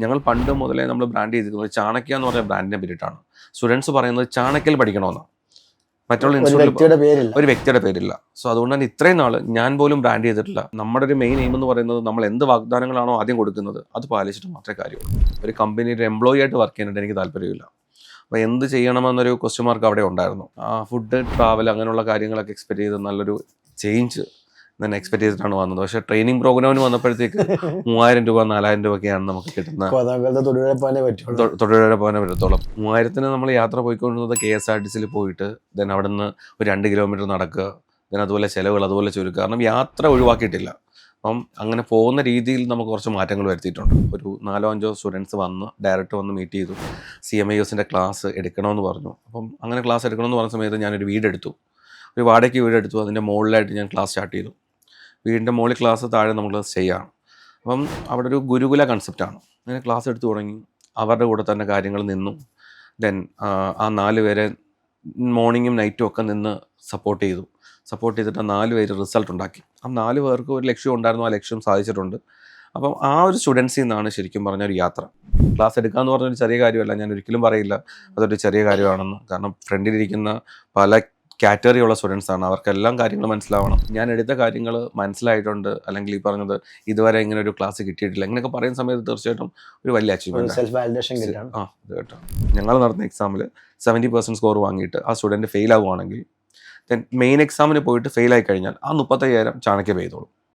ഞങ്ങൾ പണ്ട് മുതലേ നമ്മൾ ബ്രാൻഡ് ചെയ്തിരിക്കുന്നത് ചാണക്യ എന്ന് പറഞ്ഞ ബ്രാൻഡിനെ പേരിട്ടാണ്. സ്റ്റുഡൻസ് പറയുന്നത് ചാണക്യയിൽ പഠിക്കണമെന്നാണ്. മറ്റുള്ള ഇൻസ്റ്റിറ്റ്യൂട്ടിൽ ഒരു വ്യക്തിയുടെ പേരില്ല. സോ അതുകൊണ്ട് തന്നെ ഇത്രയും നാൾ ഞാൻ പോലും ബ്രാൻഡ് ചെയ്തിട്ടില്ല. നമ്മുടെ ഒരു മെയിൻ എയിം എന്ന് പറയുന്നത് നമ്മൾ എന്ത് വാഗ്ദാനങ്ങളാണോ ആദ്യം കൊടുക്കുന്നത് അത് പാലിച്ചിട്ട് മാത്രമേ കാര്യമുള്ളൂ. ഒരു കമ്പനിയിൽ എംപ്ലോയി ആയിട്ട് വർക്ക് ചെയ്യാനായിട്ട് എനിക്ക് താല്പര്യമില്ല. അപ്പോൾ എന്ത് ചെയ്യണമെന്നൊരു ക്വസ്റ്റ്യൻ മാർക്ക് അവിടെ ഉണ്ടായിരുന്നു. ഫുഡ്, ട്രാവൽ, അങ്ങനെയുള്ള കാര്യങ്ങളൊക്കെ എക്സ്പെക്ട് ചെയ്ത് നല്ലൊരു ചേഞ്ച് തന്നെ എക്സ്പെക്ട് ചെയ്തിട്ടാണ് വന്നത്. പക്ഷേ ട്രെയിനിങ് പ്രോഗ്രാമിന് വന്നപ്പോഴത്തേക്ക് 3000 രൂപ 4000 രൂപയൊക്കെയാണ് നമുക്ക് കിട്ടുന്നത്. തൊടുപുഴ പോകാനേ പറ്റത്തുള്ളൂ. 3000-ന് നമ്മൾ യാത്ര പോയിക്കൊണ്ടിരുന്നത് KSRTCയിൽ പോയിട്ട് ദെൻ അവിടെ നിന്ന് ഒരു 2 കിലോമീറ്റർ നടക്കുക, ദെൻ അതുപോലെ ചിലവുകൾ അതുപോലെ ചുരുക്കുക. കാരണം യാത്ര ഒഴിവാക്കിയിട്ടില്ല. അപ്പം അങ്ങനെ പോകുന്ന രീതിയിൽ നമുക്ക് കുറച്ച് മാറ്റങ്ങൾ വരുത്തിയിട്ടുണ്ട്. ഒരു 4-5 സ്റ്റുഡൻസ് വന്ന് ഡയറക്റ്റ് വന്ന് മീറ്റ് ചെയ്തു. CMIOസിൻ്റെ ക്ലാസ് എടുക്കണമെന്ന് പറഞ്ഞു. അപ്പം അങ്ങനെ ക്ലാസ് എടുക്കണമെന്ന് പറഞ്ഞ സമയത്ത് ഞാനൊരു വീടെടുത്തു. ഒരു വാടകയ്ക്ക് വീടെടുത്തു. അതിൻ്റെ മുകളിലായിട്ട് ഞാൻ ക്ലാസ് സ്റ്റാർട്ട് ചെയ്തു. വീടിൻ്റെ മുകളിൽ ക്ലാസ്, താഴെ നമ്മൾ സ്റ്റേ ആണ്. അപ്പം അവിടെ ഒരു ഗുരുകുല കൺസെപ്റ്റാണ്. അങ്ങനെ ക്ലാസ് എടുത്തു തുടങ്ങി. അവരുടെ കൂടെ തന്നെ കാര്യങ്ങൾ നിന്നു. ദെൻ ആ 4 പേരെ മോർണിംഗും നൈറ്റും ഒക്കെ നിന്ന് സപ്പോർട്ട് ചെയ്തിട്ട് 4 പേര് റിസൾട്ട് ഉണ്ടാക്കി. ആ 4 പേർക്ക് ഒരു ലക്ഷ്യം ഉണ്ടായിരുന്നു. ആ ലക്ഷ്യം സാധിച്ചിട്ടുണ്ട്. അപ്പം ആ ഒരു സ്റ്റുഡൻസിൽ നിന്നാണ് ശരിക്കും പറഞ്ഞ ഒരു യാത്ര. ക്ലാസ് എടുക്കുക എന്ന് പറഞ്ഞൊരു ചെറിയ കാര്യമല്ല. ഞാൻ ഒരിക്കലും പറയില്ല അതൊരു ചെറിയ കാര്യമാണെന്ന്. കാരണം ഫ്രണ്ടിലിരിക്കുന്ന പല കാറ്റഗറിയുള്ള സ്റ്റുഡൻസാണ്. അവർക്കെല്ലാം കാര്യങ്ങൾ മനസ്സിലാവണം. ഞാൻ എടുത്ത കാര്യങ്ങൾ മനസ്സിലായിട്ടുണ്ട്, അല്ലെങ്കിൽ ഈ പറഞ്ഞത് ഇതുവരെ ഇങ്ങനെ ഒരു ക്ലാസ് കിട്ടിയിട്ടില്ല, ഇങ്ങനെയൊക്കെ പറയുന്ന സമയത്ത് തീർച്ചയായിട്ടും ഒരു വലിയ അച്ചീവ്മെന്റ്. ഇത് കേട്ടോ, ഞങ്ങൾ നടന്ന എക്സാമിൽ 70% സ്കോർ വാങ്ങിയിട്ട് ആ സ്റ്റുഡൻറ്റ് ഫെയിൽ ആവുകയാണെങ്കിൽ ദെൻ മെയിൻ എക്സാമിന് പോയിട്ട് ഫെയിൽ ആയി കഴിഞ്ഞാൽ ആ 35,000 ചാണക്യ പെയ്തോളും.